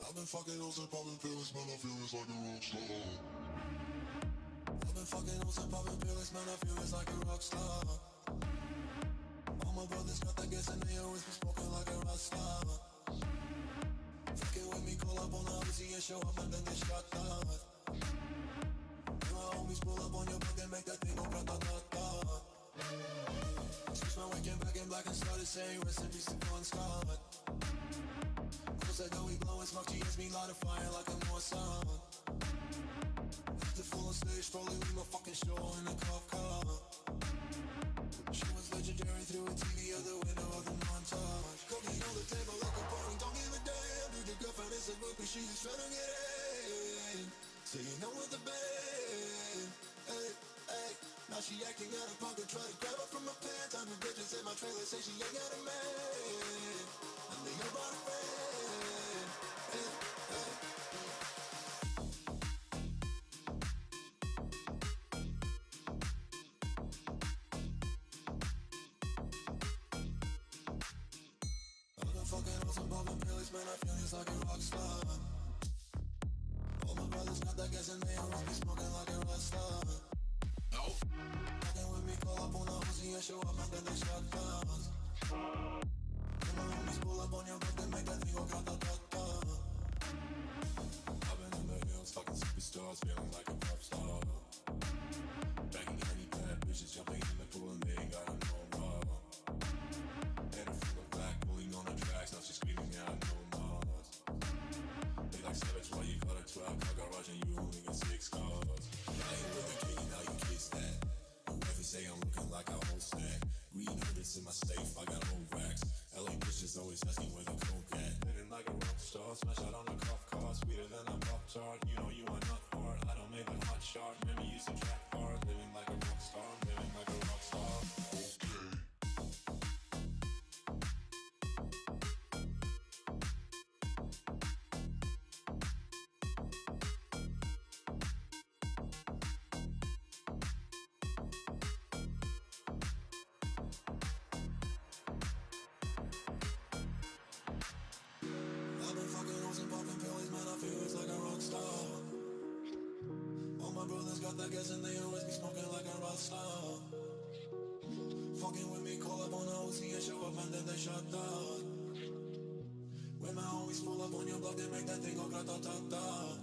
I've been fucking hoes and popping pills, man, I feel it's like a rock star. I've been fucking hoes and popping pills, man, I feel it's like a rock star. All my brothers got that gas and they always be smoking like a rock star. Fucking with me, call up on the Uzi and show up and then they shot down. My homies pull up on your block and make that thing go grata-ta-ta. Switch my weekend back in black and started saying rest in peace to Bon Scott. Said that we blowin' smoke, she hits me light a fire like a North Sun. After full on stage, probably leave my fucking show in a cop car. She was legendary through a TV out the window of the montage. Cooking on the table like a party, don't give a damn. Dude, your girlfriend is a groupie, she just tryna get in. So you know with the band, hey, hey. Now she acting out of pocket, try to grab her from my pants. I'm the bitches in my trailer, say she ain't got a man. And they about a friend. Fucking hoes and popping pills, man, I feel it's like a rock star. All my brothers got that gas and they always be smoking like a rock star. Fucking with me, call up on the Uzi and show up and then they shot down. My homies pull up on your block, they make that thing go grata-ta-ta. I've been in the hills, fucking superstars, feeling like a pop star. Banging any bad bitches, jumping in the pool and they ain't got a no rub. And a full of black, pulling on the tracks, now she's screaming out no Mars. They like savage while you got a 12 car garage and you only got 6 cars. Lying with a king, now you kiss that. Whoever say I'm looking like a whole snack. Green hundreds in my safe, I got old racks. LA bitches always asking where the coke at. Living like a rock star, smash out on a cop car. Sweeter than a pop tart, you know you are not hard. I don't make a hot shot, maybe you some track hard. Living like a rock star, living like a rock star. I've been fucking hoes and popping pills, man, I feel it's like a rock star. All my brothers got that gas and they always be smoking like a rock star. Fucking with me, call up on the Uzi and show up and then they shot down. When my homies pull up on your block, they make that thing go grata-ta-ta.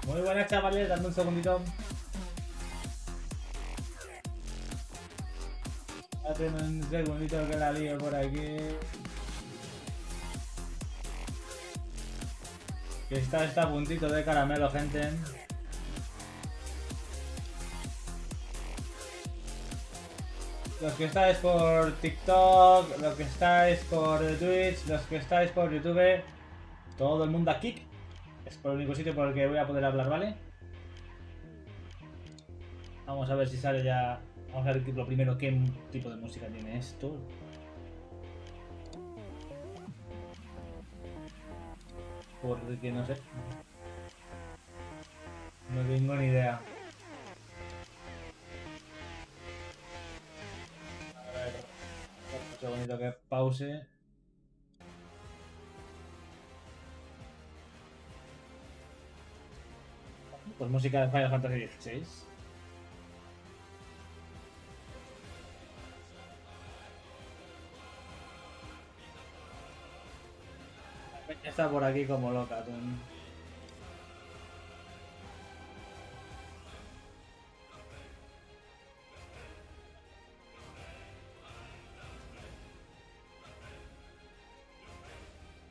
Muy buenas, chavales, dame un segundito. Dame un segundito que la lío por aquí. Que está a puntito de caramelo, gente. Los que estáis por TikTok, los que estáis por Twitch, los que estáis por YouTube, todo el mundo aquí. Es por el único sitio por el que voy a poder hablar, ¿vale? Vamos a ver si sale ya. Vamos a ver lo primero qué tipo de música tiene esto. Porque no sé. No tengo ni idea. A ver, un segundito que pause. Pues música de Final Fantasy XVI. La peña está por aquí como loca, tú.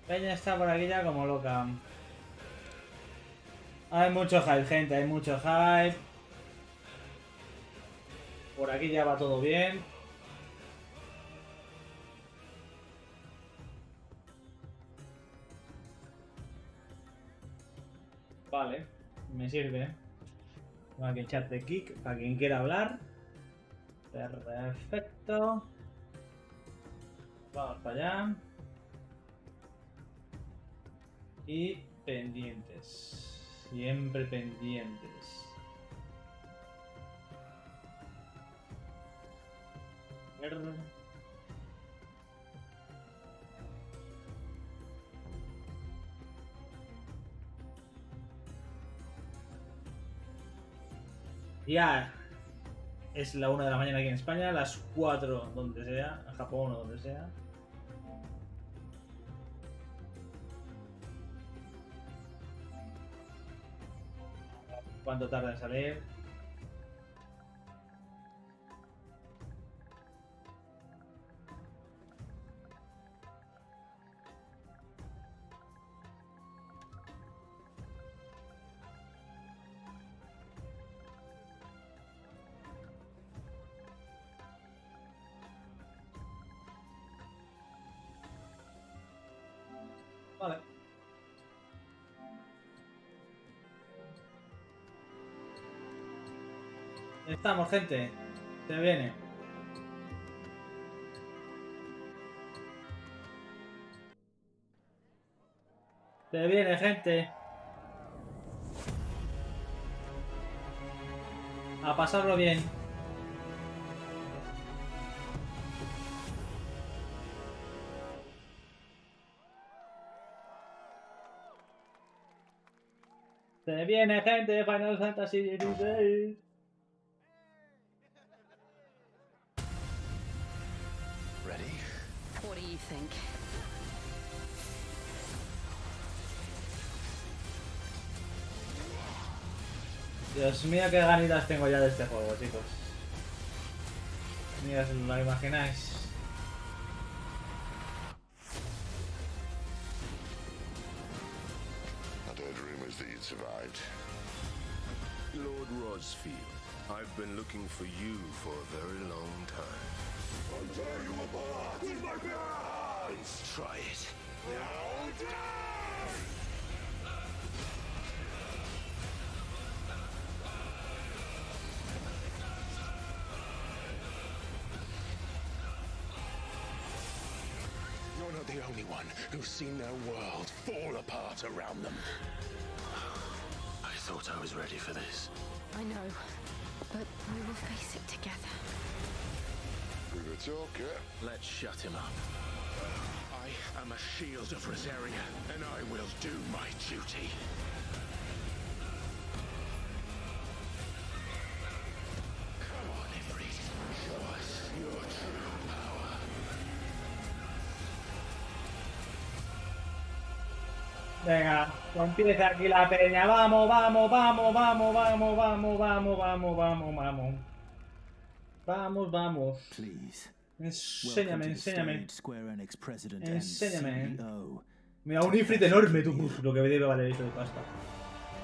Peña está por aquí ya como loca. Hay mucho hype, gente, hay mucho hype. Por aquí ya va todo bien. Vale, me sirve. Tengo aquí el chat de Kik para quien quiera hablar. Perfecto. Vamos para allá. Y pendientes. Siempre pendientes. Ya es la 1 de la mañana aquí en España, las 4 donde sea, en Japón o donde sea. ¿Cuánto tarda en salir? Vale. Estamos, gente. Se viene. Se viene, gente. A pasarlo bien. Se viene, gente. Final Fantasy XVI. Ready? What do you think? Dios mío, qué ganitas tengo ya de este juego, chicos. Ni os lo imagináis. I'd heard rumors that you'd survived. Lord Rosfield, I've been looking for you for a very long time. I'll tear you apart with my bare hands! Try it. Now die! You're not the only one who's seen their world fall apart around them. I thought I was ready for this. I know, but we will face it together. We were talking. Let's shut him up. I am a shield of Rosaria, and I will do my duty. Come on, Ifrit. Show us your true power. Venga, empieza aquí la peña. Vamos, vamos, vamos, vamos, vamos, vamos, vamos, vamos, vamos, vamos. Vamos, vamos. Please. Enséñame, enséñame. Square Enix president Enséñame. and CEO. Mira, un Ifrit enorme, tú. Uf, lo que debe valer eso de pasta.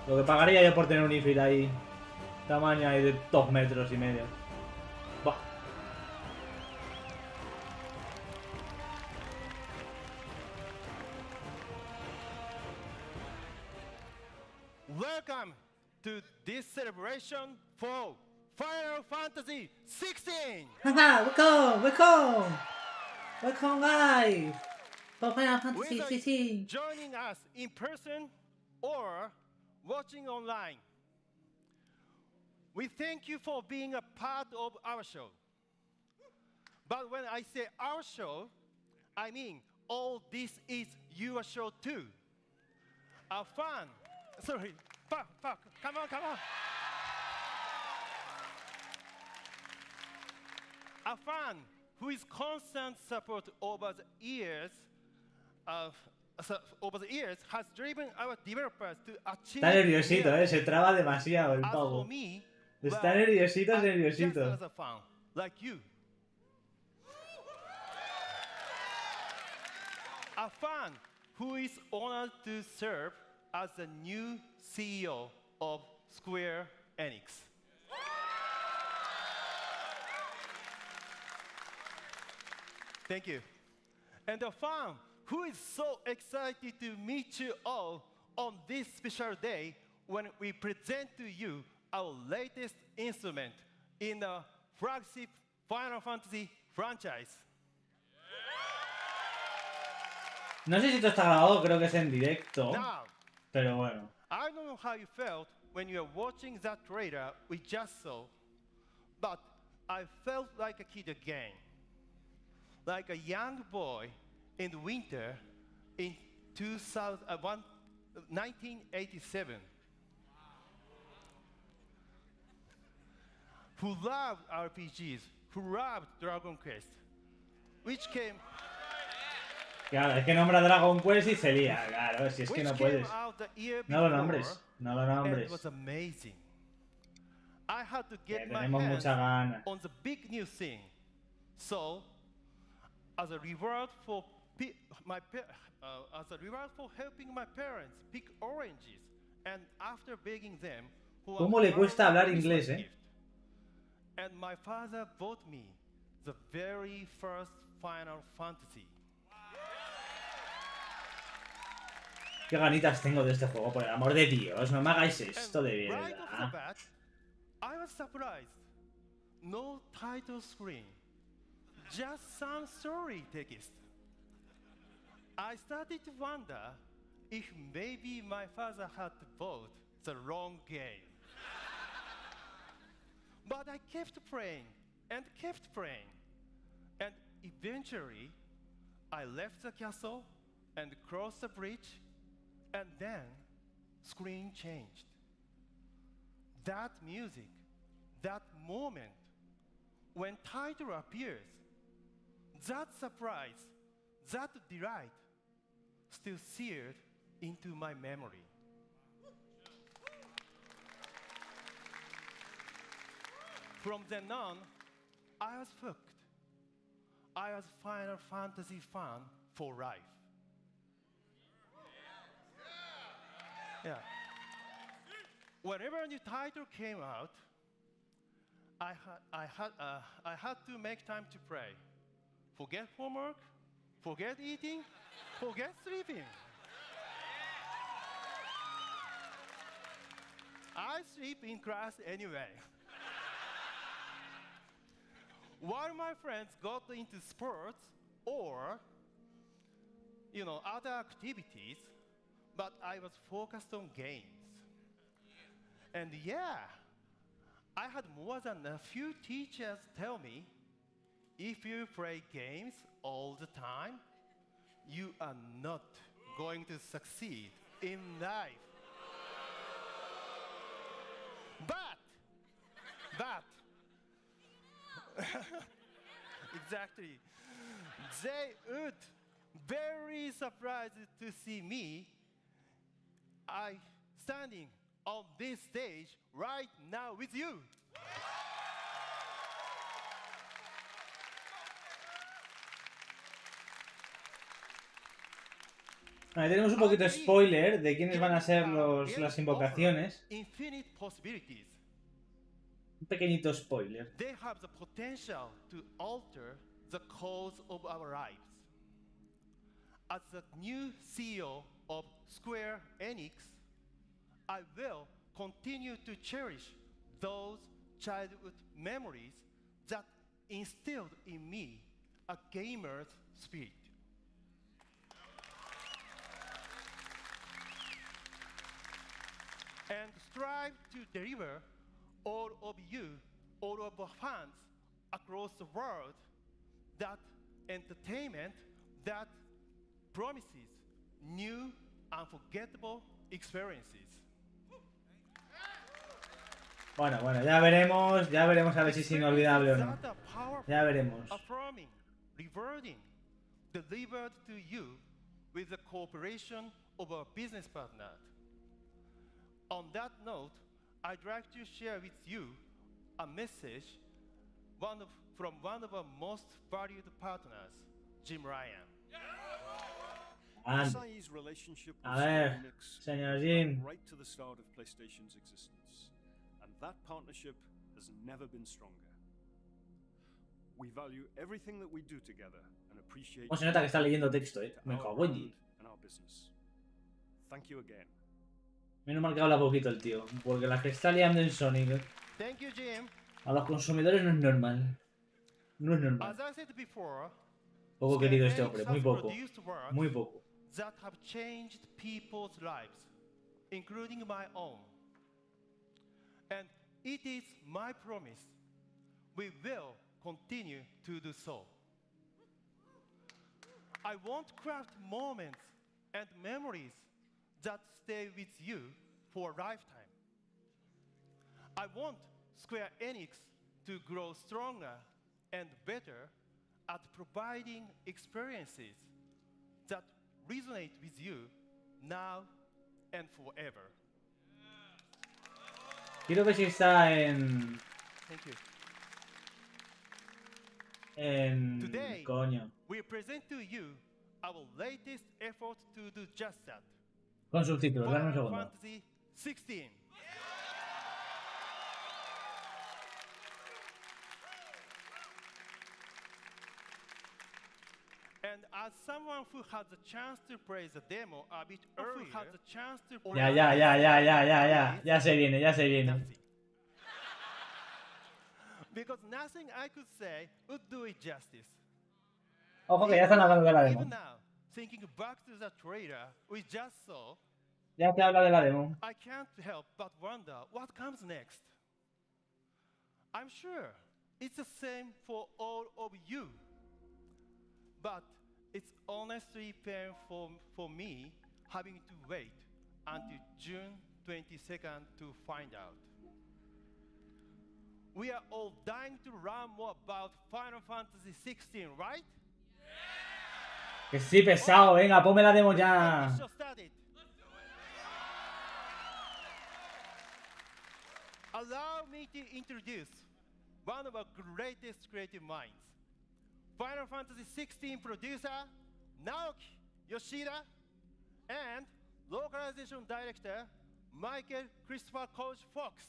Lo que pagaría yo por tener un Ifrit ahí. Tamaño ahí de 2 metros y medio. Bah. Welcome to this celebration for Final Fantasy 16! Haha, welcome, welcome! Welcome, guys! For Final Fantasy Whether 16. joining us in person or watching online, we thank you for being a part of our show. But when I say our show, I mean all this is your show too. Our fan, sorry, fuck, come on. A fan who is constant support over the years has driven our developers to achieve. Está nerviosito, se traba demasiado el As for pavo. me, Está well, nerviosito, I'm nerviosito. just another fan, like you. A fan who is honored to serve as the new CEO of Square Enix. Thank you. And a fan who is so excited to meet you all on this special day when we present to you our latest instrument in the flagship Final Fantasy franchise. No sé si esto está grabado, creo que es en directo. Now, Pero bueno. I don't know how you felt when you were watching that trailer we just saw, but I felt like a kid again. Like a young boy in the winter in 1987. Who loved RPGs, who loved Dragon Quest, which came... Claro, es que nombra Dragon Quest y se lía, claro, si es que no puedes. No lo nombres, no lo nombres. It was amazing. I had to get my tenemos hands mucha gana. on the big new thing. So, as a reward for helping my parents pick oranges, and after begging them, ¿Cómo le cuesta hablar inglés, eh? And my father bought me the very first Final Fantasy. Qué ganitas tengo de este juego, por el amor de Dios, no me hagáis esto de Right off the verdad. bat, I was surprised. No title screen, just some story text. I started to wonder if maybe my father had bought the wrong game. But I kept playing and kept playing. And eventually, I left the castle and crossed the bridge, and then screen changed. That music, that moment, when title appears, that surprise, that delight, still seared into my memory. From then on, I was hooked. I was Final Fantasy fan for life. Yeah. Whenever a new title came out, I had to make time to play. Forget homework, forget eating, forget sleeping. I sleep in class anyway. While my friends got into sports or, other activities, but I was focused on games. And yeah, I had more than a few teachers tell me, if you play games all the time, you are not going to succeed in life. But, exactly, they would very surprised to see me standing on this stage right now with you. Vale, tenemos un poquito de spoiler de quiénes van a ser las invocaciones. Infinite possibilities. Un pequeñito spoiler. They have the potential to alter the course of our lives. As the new CEO of Square Enix, I will continue to cherish those childhood memories that instilled in me a gamer's spirit. And strive to deliver all of you, all of our fans across the world, that entertainment that promises new, unforgettable experiences. Bueno, ya veremos a ver si es inolvidable o no. Ya veremos. Affirming, rewarding, delivered to you with the cooperation of our business partner. On that note, I'd like to share with you a message from one of our most valued partners, Jim Ryan. SI's relationship with A ver, Square Enix señor goes Jim. back right to the start of PlayStation's existence, and that partnership has never been stronger. We value everything that we do together and appreciate. Se nota que está leyendo texto, to Me our cago en brand Dios. and our business. Thank you again. Menos mal que habla poquito el tío. Porque la que está liando en Sonic Thank you, Jim. a los consumidores no es normal. No es normal. As I said before, Poco querido este Square hombre. Enix Muy has poco. produced works Muy poco. that have changed people's lives, including my own. And it is my promise we will continue to do so. I want to craft moments and memories that stay with you for a lifetime. I want Square Enix to grow stronger and better at providing experiences that resonate with you now and forever. Quiero ver si está en... Thank you. En... Coño. We present to you our latest effort to do just that. Con subtítulos, dame un Final segundo. Fantasy 16. And as someone who had the chance to play the demo a bit earlier, Ya se viene, ya se viene. Because nothing I could say would do it justice. Ojo que ya están hablando de la Even demo. now, thinking back to the trailer we just saw, Ya se habla de la demo. I can't help but wonder what comes next. I'm sure it's the same for all of you. But it's honestly painful for me having to wait until June 22nd to find out. We are all dying to learn more about Final Fantasy 16, right? Que sí, pesado, venga, ponme la demo ya. Let's get started. Allow me to introduce one of our greatest creative minds, Final Fantasy 16 producer Naoki Yoshida and localization director Michael Christopher Coach Fox.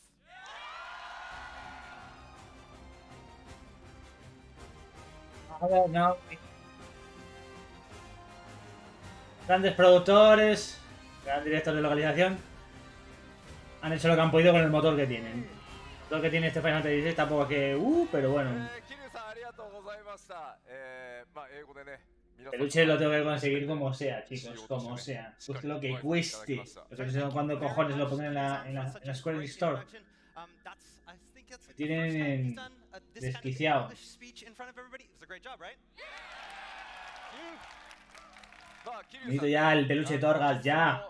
A ver, no. Grandes productores, gran director de localización, han hecho lo que han podido con el motor que tienen. El motor que tiene este Final Fantasy XVI tampoco es que, pero bueno. Peluche lo tengo que conseguir como sea, chicos, como sea. Cueste lo que cueste. Lo que no sé cuándo cojones lo pondré en la Square Enix Store. Me tienen desquiciado. Necesito ya el peluche de Torgal, ya.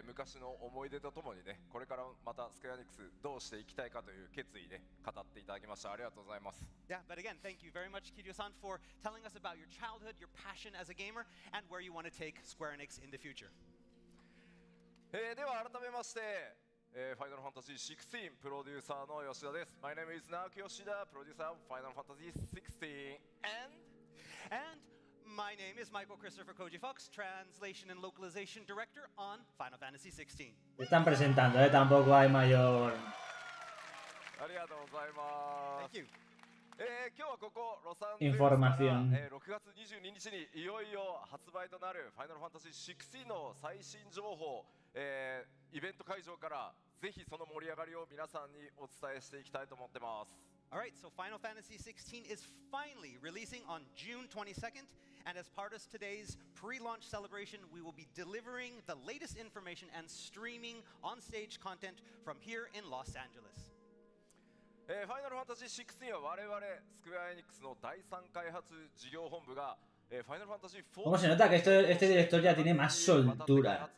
昔の思い出とともにね、これからまたスクエアニックスどうしていきたいかという決意で語っていただきました。ありがとうございます。Yeah, but again, thank you very much, Kiryu-san, for telling us about your childhood, your passion as a gamer, and where you want to take Square Enix in the future. では改めまして、ファイナルファンタジー16プロデューサーの吉田です。My name is Naoki Yoshida, producer of Final Fantasy 16 and my name is Michael Christopher Koji Fox, Translation and Localization Director on Final Fantasy 16. Se están presentando, tampoco hay mayor... ありがとうございます。 Thank you. 今日はここロサンゼルスから、6月22日にいよいよ発売となるファイナルファンタジー16の最新情報、イベント会場からぜひその盛り上がりを皆さんにお伝えしていきたいと思ってます。 Alright, so Final Fantasy 16 is finally releasing on June 22nd, and as part of today's pre-launch celebration, we will be delivering the latest information and streaming on-stage content from here in Los Angeles. ファイナルファンタジー16は我々スクエアエニックスの第3開発事業本部が¿Cómo se nota que este director ya tiene más soltura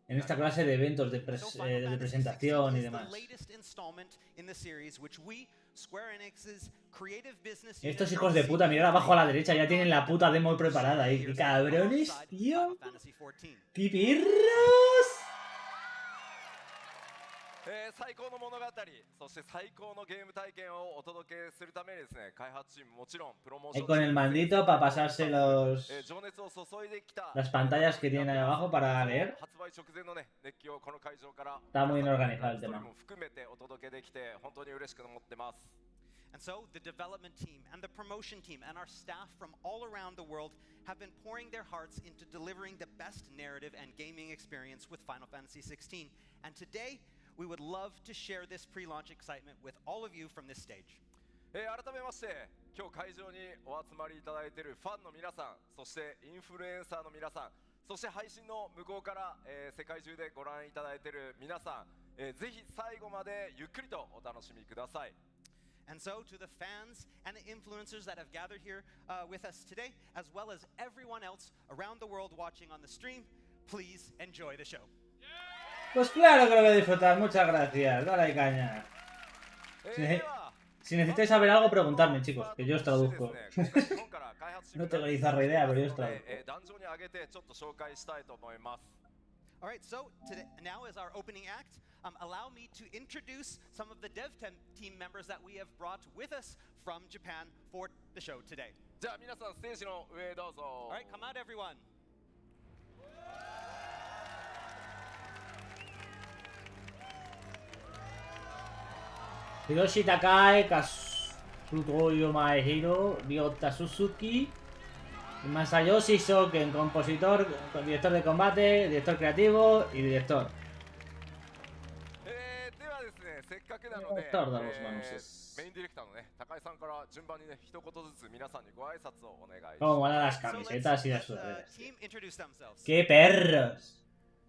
en esta clase de eventos de presentación y demás? Estos hijos de puta, mirad abajo a la derecha, ya tienen la puta demo preparada. ¡Qué cabrones, tío! ¡Qué pirros! 最高の物語、そして最高のゲーム体験をお届けするためにですね、開発チームもちろんプロモーション con el mandito para pasarse las pantallas que tienen ahí abajo para leer. Está muy bien organizado el tema. And so the development team and the promotion team and our staff from all around the world have been pouring their hearts into delivering the best narrative and gaming experience with Final Fantasy XVI. And today, we would love to share this pre-launch excitement with all of you from this stage. 改めまして今日会場にお集まりいただいているファンの皆さん、そしてインフルエンサーの皆さん、そして配信の向こうから、世界中でご覧いただいている皆さん、ぜひ最後までゆっくりとお楽しみください。And so, to the fans and the influencers that have gathered here with us today, as well as everyone else around the world watching on the stream, please enjoy the show. Pues claro que lo voy a disfrutar, muchas gracias, dale ahí caña. Si necesitáis saber algo, preguntadme, chicos, que yo os traduzco. No tengo ni zarra idea, pero yo os traduzco. Alright, so now as our opening act, allow me to introduce some of the dev team members that we have brought with us from Japan for the show today. Alright, come out everyone. Hiroshi Takai, Kazutoyo Maehiro, Ryota Suzuki, Masayoshi Shoken, compositor, director de combate, director creativo y director. Director de los manuses. Cómo molan las camisetas y las sudaderas. ¡Qué perros!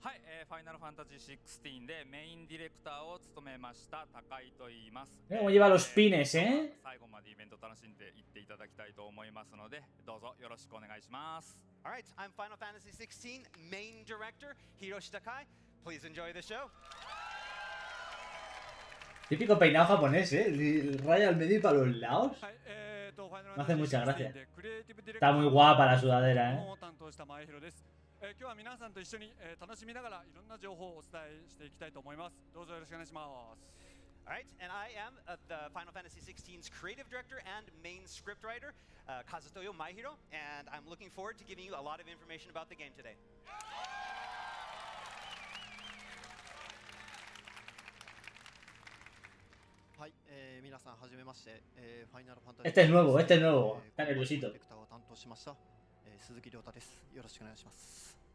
はい、ファイナルファンタジー16でメインディレクターを務めました高井と言います。¿Cómo lleva los pines, eh? 最後までイベント楽しんでいっていただきたいと思いますので、どうぞよろしくお願いします。Alright, I'm Final Fantasy XVI main director Hiroshi Takai. Please enjoy the show. Típico peinado japonés, ¿eh? El raya al medio y para los lados. Me hace mucha gracia. Está muy guapa la sudadera, ¿eh? 今日は皆さんと一緒に楽しみながらいろんな情報をお伝えしていきたいと思います。どうぞよろしくお願いします。Alright, and I am the Final Fantasy XVI's creative director and main scriptwriter, Kazutoyo Maehiro, and I'm looking forward to giving you a lot of information about the game today. Este es nuevo, este es nuevo. Está nerviosito.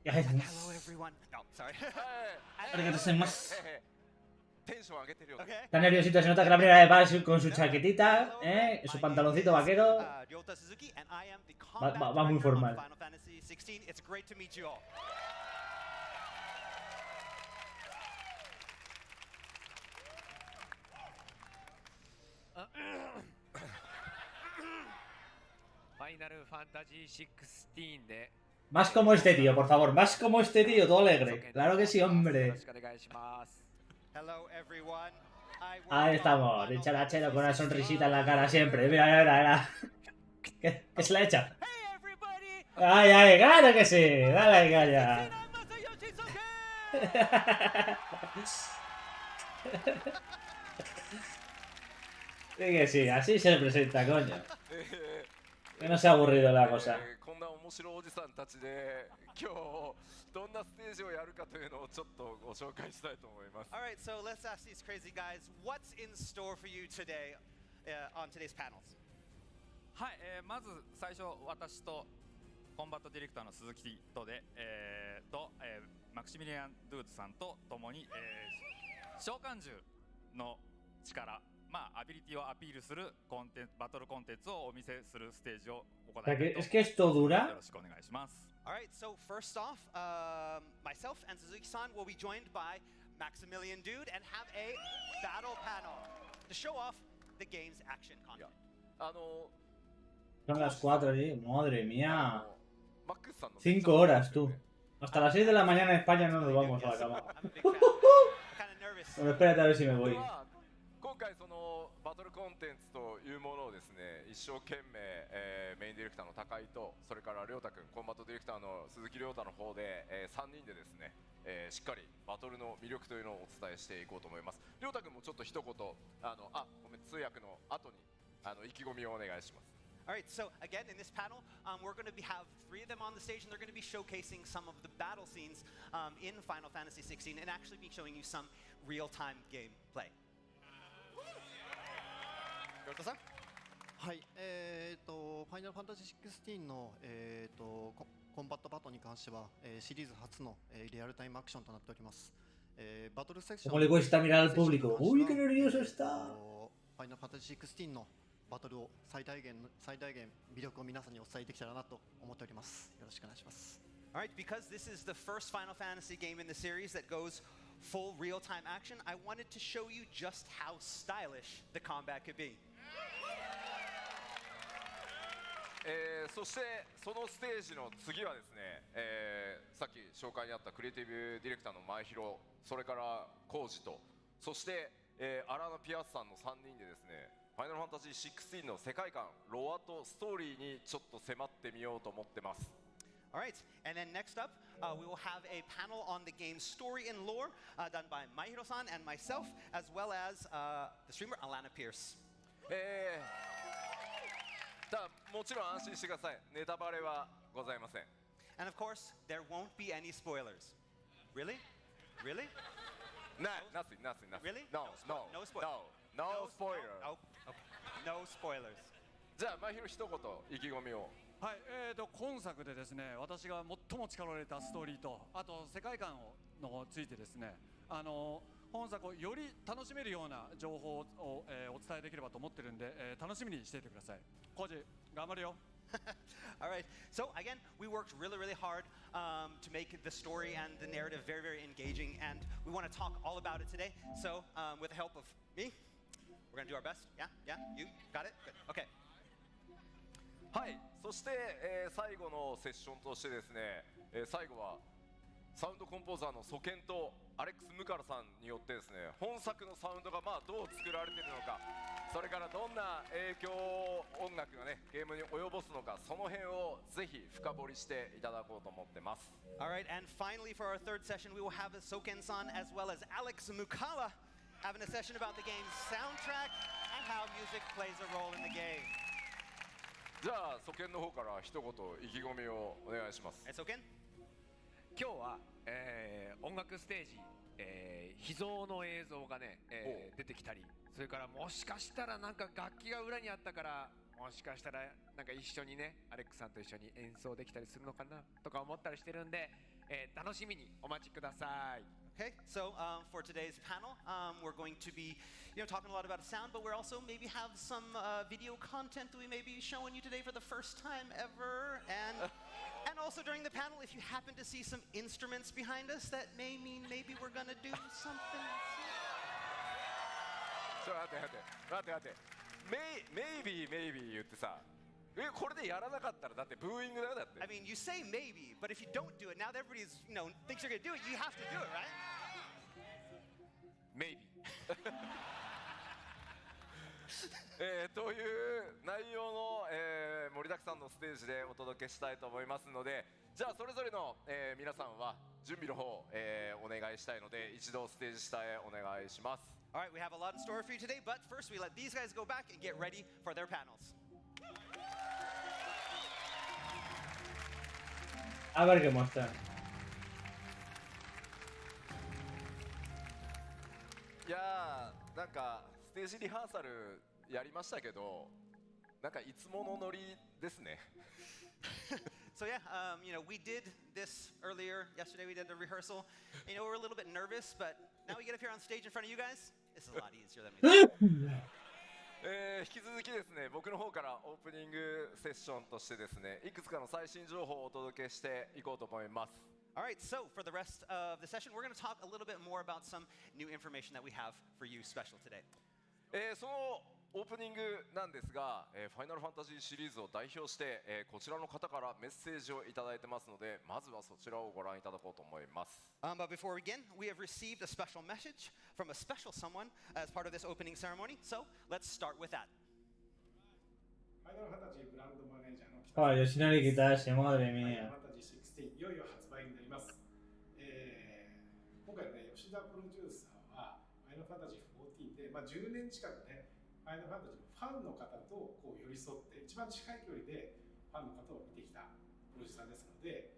Hello everyone. No, sorry. Está nerviosito, se nota que la primera vez va con su chaquetita, su pantaloncito vaquero. Va muy formal. Final Fantasy 16 de Más como este tío, por favor, más como este tío, todo alegre. Claro que sí, hombre. Ahí estamos, dicharachero con una sonrisita en la cara siempre. Mira, mira, mira. ¿Qué se la echa? ¡Ay, ay, claro que sí! ¡Dale ahí, calla! Sí que sí, así se presenta, coño. Que no se ha aburrido la cosa. 面白おじさんたちで今日どんなステージをやるかというのをちょっとご紹介したいと思います。 Alright, so let's ask these crazy guys what's in store for you today on today's panels. はい、まず最初私とコンバットディレクターの鈴木とで、マクシミリアン・ドゥーツさんと共に、召喚獣の力、アビリティをアピールするバトルコンテンツをお見せするステージを行いたいと思います。Es que esto dura. よろしくお願いします。Alright, so first off, myself and Suzuki-san will be joined by Maximilian Dude and have a battle panel to show off the game's action content. Son las 4, madre mía. 5 horas, tú. Hasta las 6 de la mañana en España no nos vamos a la cama. Bueno, espérate a ver si me voy. 今回そのバトルコンテンツというものをですね、一生懸命、メインディレクターの高井とそれから亮太くん、コンバットディレクターの鈴木亮太の方で、3人でですね、しっかりバトルの魅力というのをお伝えしていこうと思います。亮太くんもちょっと一言ごめん、通訳の後に意気込みをお願いします。Alright, so again in this panel, we're going to have 3 of them on the stage and they're going to be showcasing some of the battle scenes in Final Fantasy 16 and actually be showing you some real-time gameplay. はい、ファイナルファンタジー16の、コンバットバトンに関しては、シリーズ初の、リアルタイムアクションとなっております。バトルセクション ¿Cómo le cuesta mirar al público? ¡Uy, qué nervioso está! ファイナルファンタジー16のバトルを最大限魅力を皆さんにお伝えできたらなと思っております。よろしくお願いします。Alright, because this is the first Final Fantasy game in the series that goes full real-time action, I wanted to show you just how stylish the combat could be. そしてそのステージの次はですね、さっき紹介にあったクリエイティブディレクターの前広、それからコウジと、そして、アラーナ・ピアスさんの3人でですね、ファイナルファンタジー16の世界観、ロアとストーリーにちょっと迫ってみようと思ってます。Alright, and then next up, we will have a panel on the game's story and lore done by Maihiro-san and myself, as well as the streamer Alana Pierce. もちろん安心してください。ネタバレはございません。And of course, there won't be any spoilers. Really? Really? Nothing. Really? No spoilers. Oh, okay. No spoilers. じゃあ、まひろ一言意気込みを。はい、今作でですね、私が最も力を入れたストーリーと、あと世界観のついてですね、本作をより楽しめるような情報を、お伝えできればと思ってるんで、楽しみにしていてください。コージ、頑張るよ。All right. So again, we worked really hard to make the story and the narrative very engaging, and we want to talk all about it today. So with the help of me, we're going to do our best. Yeah? You got it? Good. Okay. はい、そして、最後のセッションとしてですね、最後はサウンドコンポーザーのソケンとアレックス・ムカラさんによってですね、本作のサウンドがどう作られているのか、それからどんな影響を音楽がねゲームに及ぼすのか、その辺をぜひ深掘りしていただこうと思ってます。All right, and finally for our third session, we will have Soken-san as well as Alex Mukala having a session about the game's soundtrack and how music plays a role in the game. じゃあ、ソケンの方から一言意気込みをお願いします。ソケン、今日は、音楽ステージ、秘蔵の映像がね、出てきたり、それからもしかしたらなんか楽器が裏にあったから、もしかしたらなんか一緒にね、アレックさんと一緒に演奏できたりするのかなとか思ったりしてるんで、楽しみにお待ちください。Okay, so for today's panel, we're going to be, talking a lot about sound, but we're also maybe have some video content that we may be showing you today for the first time ever, and also during the panel, if you happen to see some instruments behind us, that may mean maybe we're gonna do something. ちょっと待って。Maybe 言ってさ。これでやらなかったらだってブーイングだよだって。I mean, you say maybe, but if you don't do it, now that everybody's, thinks you're gonna do it, you have to do it, right? Maybe. という内容の、盛りだくさんのステージでお届けしたいと思いますので、じゃあそれぞれの、皆さんは準備の方、お願いしたいので一度ステージ下へお願いします。All right, we have a lot in store for you today, but first we let these guys go back and get ready for their panels. A ver qué muestran. いやー、なんかステージリハーサルやりましたけど、なんかいつものノリですね。So yeah, we did this earlier yesterday. We did the rehearsal. We're a little bit nervous, but now we get up here on stage in front of you guys. This is a lot easier than we thought. 引き続きですね、僕の方からオープニングセッションとしてですね、いくつかの最新情報をお届けしていこうと思います。All right, so for the rest of the session, we're going to talk a little bit more about some new information that we have for you special today. そのオープニングなんですが、ファイナルファンタジーシリーズを代表して、こちらの方からメッセージをいただいてますので、まずはそちらをご覧いただこうと思います。But before we begin, we have received a special message from a special someone as part of this opening ceremony. So let's start with that. ファイナルファンタジーブランドマネージャーの北川吉成guitarra, madre mía. ファイナルファンタジー16いよいよ発売になります。今回ね、吉田プロデューサーはファイナルファンタジー14で、10年近くね、ファイナルファンタジーのファンの方とこう寄り添って一番近い距離でファンの方を見てきたプロデューサーですので、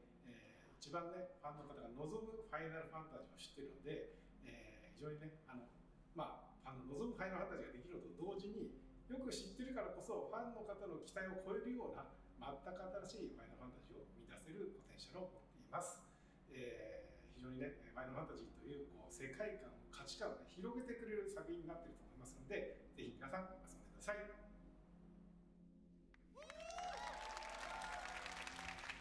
一番ねファンの方が望むファイナルファンタジーを知っているので、非常にねファンの望むファイナルファンタジーができるのと同時によく知ってるるからこそファンの方の期待を超えるような全く新しいファイナルファンタジーを生み出せるポテンシャルを持っています。非常にね、ファイナルファンタジーという世界観、価値観を、ね、広げてくれる作品になっていると思いますので、ぜひ皆さん遊んでください。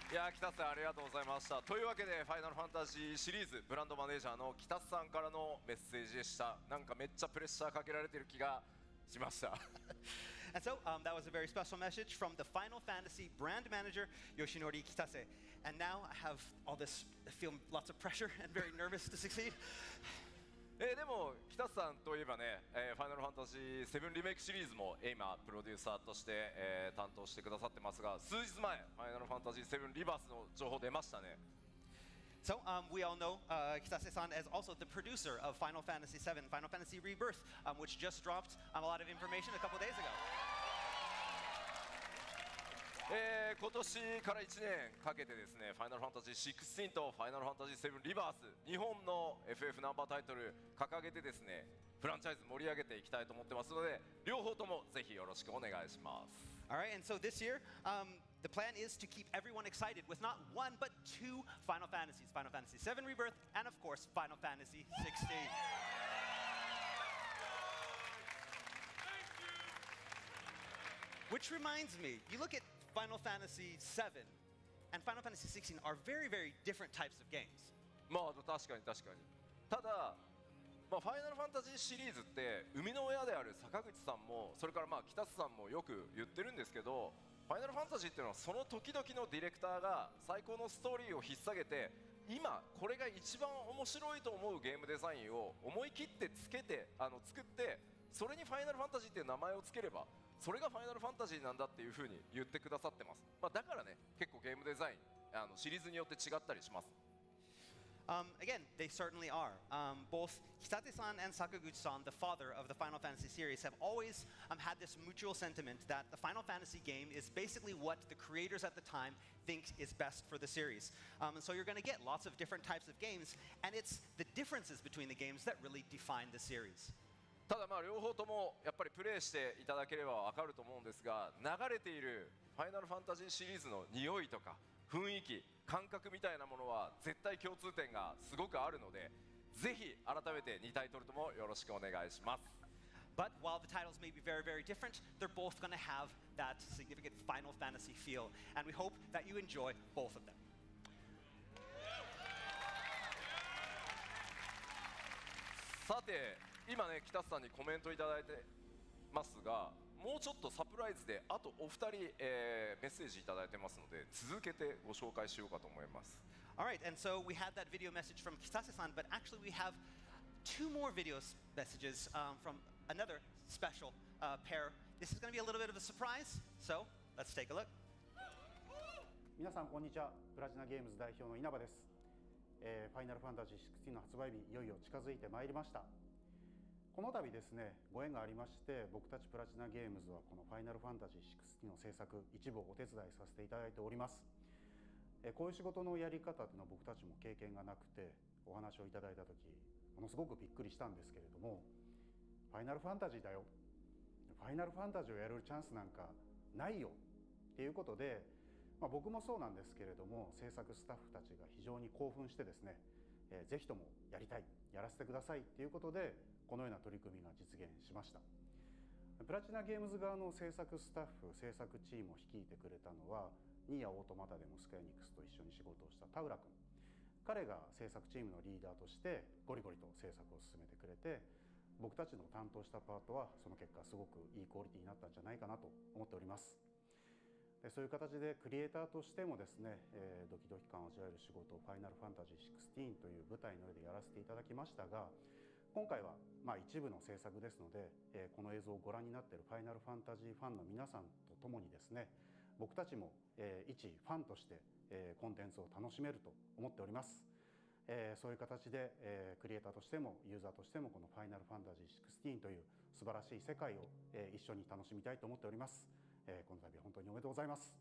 いや北瀬さんありがとうございました。というわけでファイナルファンタジーシリーズブランドマネージャーの北瀬さんからのメッセージでした。なんかめっちゃプレッシャーかけられてる気がしました。And so that was a very special message from the Final Fantasy brand manager, Yoshinori Kitase. And now I have all this, I feel lots of pressure and very nervous to succeed. でも北瀬さんといえばね、ファイナルファンタジー7リメイクシリーズも今プロデューサーとして、担当してくださってますが、数日前ファイナルファンタジー7リバースの情報出ましたね。So we all know Kitase-san as also the producer of Final Fantasy VII, Final Fantasy Rebirth, which just dropped a lot of information a couple days ago. 今年から1年かけてですね、ファイナルファンタジー16とファイナルファンタジー7リバース、日本の FF ナンバータイトル掲げてですね、フランチャイズ盛り上げていきたいと思ってますので、両方ともぜひよろしくお願いします。Alright, and so this year, the plan is to keep everyone excited with not one but two Final Fantasies, Final Fantasy VII Rebirth, and of course, Final Fantasy 16. Which reminds me, you look at Final Fantasy VII and Final Fantasy 16 are very, very different types of games. まあ確かに確かに。ただ、ファイナルファンタジーシリーズって生みの親である坂口さんもそれから北瀬さんもよく言ってるんですけど、ファイナルファンタジーっていうのはその時々のディレクターが最高のストーリーを引っ提げて、今これが一番面白いと思うゲームデザインを思い切って作って、それにファイナルファンタジーっていう名前をつければ、それがファイナルファンタジーなんだっていう風に言ってくださってます。だからね、結構ゲームデザインシリーズによって違ったりします。Again, they certainly are. Both Kitase-san and Sakaguchi-san, the father of the Final Fantasy series, have always had this mutual sentiment that the Final Fantasy game is basically what the creators at the time think is best for the series. And so you're going to get lots of different types of games, and it's the differences between the games that really define the series. ただ両方ともやっぱりプレイしていただければ分かると思うんですが、流れているファイナルファンタジーシリーズの匂いとか雰囲気、感覚みたいなものは絶対共通点がすごくあるので、ぜひ改めて2タイトルともよろしくお願いします。But while the titles may be very, very different, they're both going to have that significant Final Fantasy feel, and we hope that you enjoy both of them. さて、今ね、北瀬さんにコメントいただいてますが、もうちょっとサプライズであとお二人、メッセージいただいてますので、続けてご紹介しようかと思います。Alright, and so we had that video message from Kitase-san, but actually we have two more video messages from another special pair. This is going to be a little bit of a surprise, so let's take a look. 皆さんこんにちは。プラチナゲームズ代表の稲葉です。ファイナルファンタジー16の発売日いよいよ近づいてまいりました。この度ですね、ご縁がありまして、僕たちプラチナゲームズはこのファイナルファンタジー16の制作一部をお手伝いさせていただいております。こういう仕事のやり方というのは僕たちも経験がなくて、お話をいただいた時ものすごくびっくりしたんですけれども、ファイナルファンタジーだよ、ファイナルファンタジーをやるチャンスなんかないよっていうことで、僕もそうなんですけれども、制作スタッフたちが非常に興奮してですね、ぜひともやりたい、やらせてくださいっていうことで、このような取り組みが実現しました。プラチナゲームズ側の制作スタッフ、制作チームを率いてくれたのは、ニーヤオートマタでもスクエアニックスと一緒に仕事をした田浦君。彼が制作チームのリーダーとしてゴリゴリと制作を進めてくれて、僕たちの担当したパートはその結果すごくいいクオリティになったんじゃないかなと思っております。そういう形でクリエイターとしてもですね、ドキドキ感を味わえる仕事をファイナルファンタジー16という舞台の上でやらせていただきましたが、今回は一部の制作ですので、この映像をご覧になっているファイナルファンタジーファンの皆さんと共にですね、僕たちも一ファンとしてコンテンツを楽しめると思っております。そういう形でクリエイターとしてもユーザーとしてもこのファイナルファンタジー16という素晴らしい世界を一緒に楽しみたいと思っております。この度は本当におめでとうございます。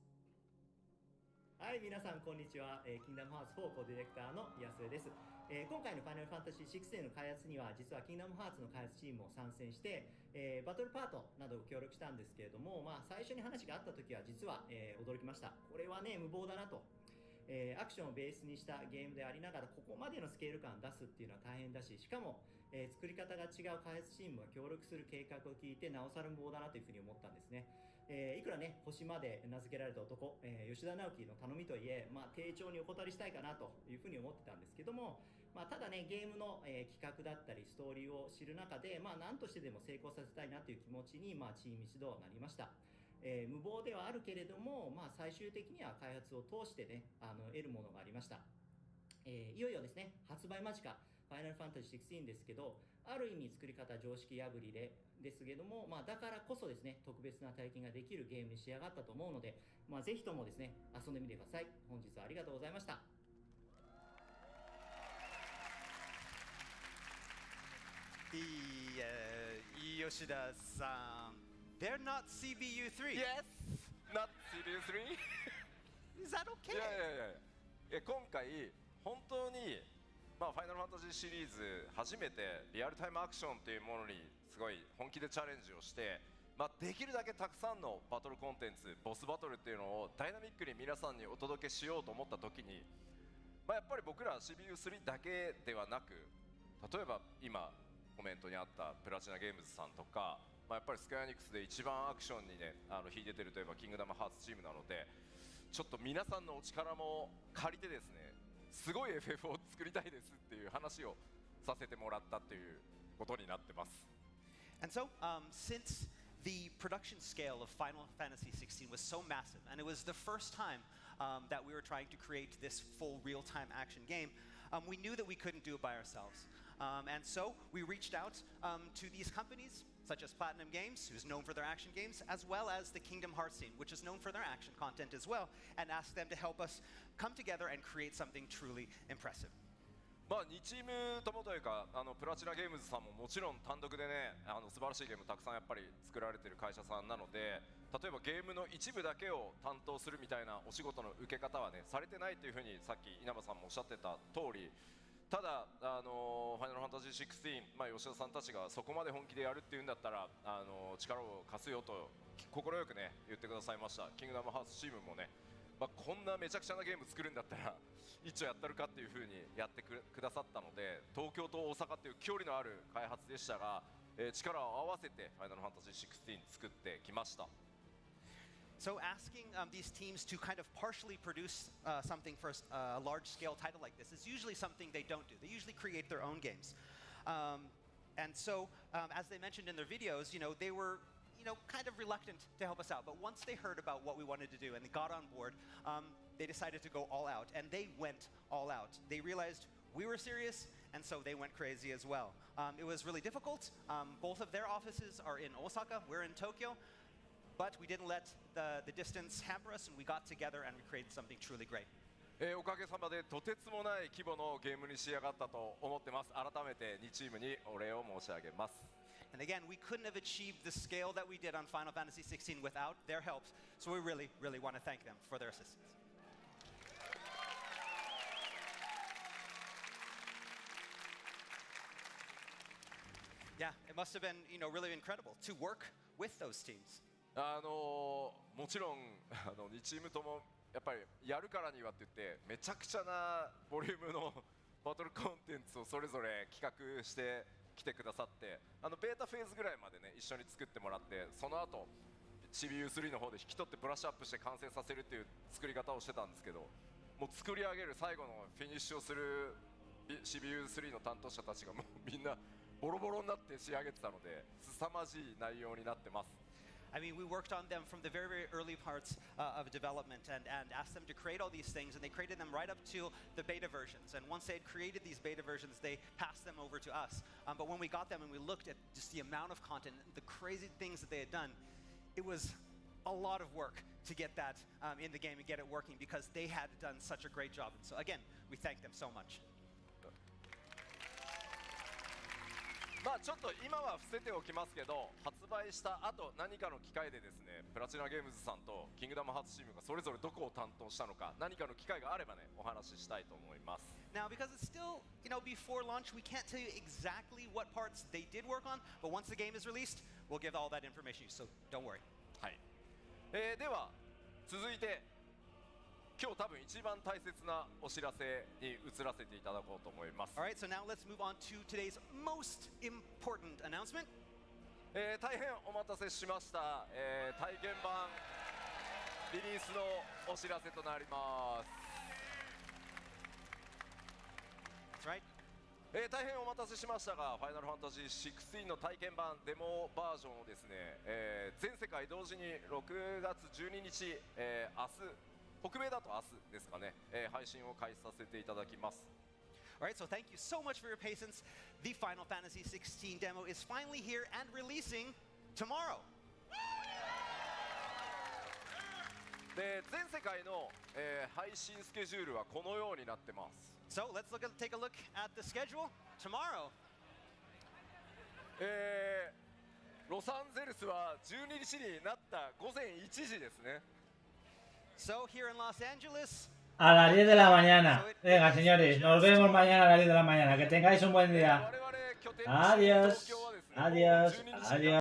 はい、皆さんこんにちは。キングダムハーツ4コーディレクターの安江です。今回のファイナルファンタジー16の開発には実はキングダムハーツの開発チームも参戦して、バトルパートなどを協力したんですけれども、最初に話があった時は実は、驚きました。これはね、無謀だなと。アクションをベースにしたゲームでありながらここまでのスケール感を出すっていうのは大変だし、しかも、作り方が違う開発チームが協力する計画を聞いてなおさら無謀だなというふうに思ったんですね。いくらね星まで名付けられた男、吉田直樹の頼みといえ、丁重にお断りしたいかなというふうに思ってたんですけども、ただねゲームの、企画だったりストーリーを知る中で、何としてでも成功させたいなという気持ちに、チーム一同なりました。無謀ではあるけれども、最終的には開発を通してね得るものがありました。いよいよですね発売間近ファイナルファンタジー16ですけど、ある意味作り方常識破りですけども、だからこそですね特別な体験ができるゲームに仕上がったと思うので、ぜひともですね遊んでみてください。本日はありがとうございました。吉田さん、they're not CBU3. Yes, not CBU3. Is that okay? いや今回本当にファイナルファンタジーシリーズ初めてリアルタイムアクションというものにすごい本気でチャレンジをして、できるだけたくさんのバトルコンテンツ、ボスバトルっていうのをダイナミックに皆さんにお届けしようと思った時に、やっぱり僕ら CBU3 だけではなく、例えば今コメントにあったプラチナゲームズさんとか、やっぱりスクエアエニックスで一番アクションにね秀でてるといえばキングダムハーツチームなので、ちょっと皆さんのお力も借りてですねすごい FF を作りたいですっていう話をさせてもらったっていうことになってます。And so, since the production scale of Final Fantasy XVI was so massive, and it was the first time that we were trying to create this full real-time action game, we knew that we couldn't do it by ourselves. And so we reached out to these companies, such as Platinum Games, who's known for their action games, as well as the Kingdom Hearts team, which is known for their action content as well, and asked them to help us come together and create something truly impressive. 2チームともというかプラチナゲームズさんももちろん単独でね素晴らしいゲームたくさんやっぱり作られてる会社さんなので、例えばゲームの一部だけを担当するみたいなお仕事の受け方はねされてないというふうにさっき稲葉さんもおっしゃってた通り、ただファイナルファンタジー16、吉田さんたちがそこまで本気でやるっていうんだったら力を貸すよと快くね言ってくださいました。キングダムハーツチームもね、こんなめちゃくちゃなゲーム作るんだったら一丁やったるかっていう風にやってくださったので、東京と大阪っていう距離のある開発でしたが、力を合わせてファイナルファンタジー16作ってきました。So asking these teams to kind of partially produce something for a large-scale title like this is usually something they don't do. They usually create their own games. And so, as they mentioned in their videos, they were kind of reluctant to help us out. But once they heard about what we wanted to do and they got on board, they decided to go all out. And they went all out. They realized we were serious, and so they went crazy as well. It was really difficult. Both of their offices are in Osaka. We're in Tokyo. But we didn't let the distance hamper us, and we got together and we created something truly great. おかげさまでとてつもない規模のゲームに仕上がったと思ってます。改めて2チームにお礼を申し上げます。And again, we couldn't have achieved the scale that we did on Final Fantasy XVI without their help. So we really, really want to thank them for their assistance. Yeah, it must have been, really incredible to work with those teams. もちろん2チームともやっぱりやるからにはって言ってめちゃくちゃなボリュームのバトルコンテンツをそれぞれ企画して来てくださって、ベータフェーズぐらいまでね一緒に作ってもらって、その後 CBU3 の方で引き取ってブラッシュアップして完成させるっていう作り方をしてたんですけど、もう作り上げる最後のフィニッシュをする CBU3 の担当者たちがもうみんなボロボロになって仕上げてたので凄まじい内容になってます。I mean, we worked on them from the very, very early parts of development and asked them to create all these things, and they created them right up to the beta versions. And once they had created these beta versions, they passed them over to us. But when we got them and we looked at just the amount of content, the crazy things that they had done, it was a lot of work to get that in the game and get it working because they had done such a great job. And so again, we thank them so much. まあちょっと今は伏せておきますけど、発売した後何かの機会でですね、プラチナゲームズさんとキングダムハーツチームがそれぞれどこを担当したのか、何かの機会があればね、お話ししたいと思います。Now, because it's still, before launch, we can't tell you exactly what parts they did work on, but once the game is released, we'll give all that information, so don't worry. はい。では続いて、今日多分一番大切なお知らせに移らせていただこうと思います。 Alright, so now let's move on to today's most important announcement. 大変お待たせしました、体験版リリースのお知らせとなります。 That's right. 大変お待たせしましたが、ファイナルファンタジー16の体験版デモバージョンをですね、全世界同時に6月12日、明日北米だと明日ですかね、配信を開始させていただきます。 Alright, so thank you so much for your patience. The Final Fantasy 16 demo is finally here and releasing tomorrow. で、全世界の、配信スケジュールはこのようになってます。 So let's take a look at the schedule tomorrow. ロサンゼルスは12日になった午前1時ですね。 So here in Los Angeles, A las 10 de la mañana. Venga, señores, nos vemos mañana a las 10 de la mañana. Que tengáis un buen día. Adiós. Adiós. Adiós.